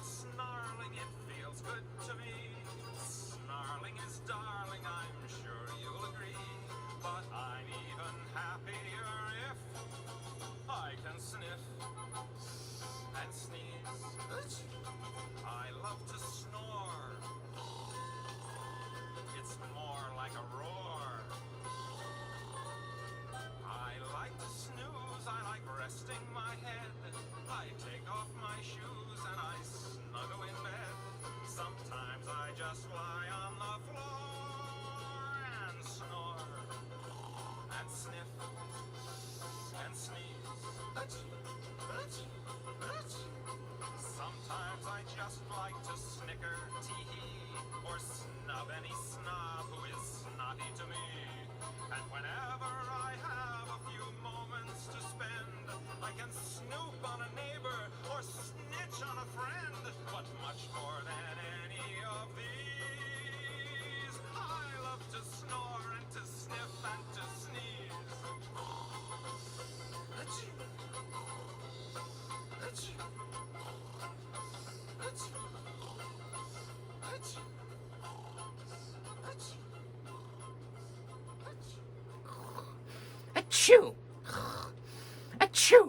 snarling, it feels good to me. Snarling is darling, I'm sure you'll agree. But I'm even happier if I can sniff and sneeze. I love to snore. It's more like a roar. I like to snooze, I like resting my head. I take off my shoes and I snuggle in bed. Sometimes I just lie on the floor and snore and sniff and sneeze. Sometimes I just like to snicker, tee-hee, or snub any snob who is snotty to me. And whenever I have a few moments to spend, I can snoop on a neighbor or snitch on a friend. But much more than any of these, I love to snore and to sniff and to sneeze. Achoo. Achoo. Achoo. Achoo. Achoo. Achoo! Achoo!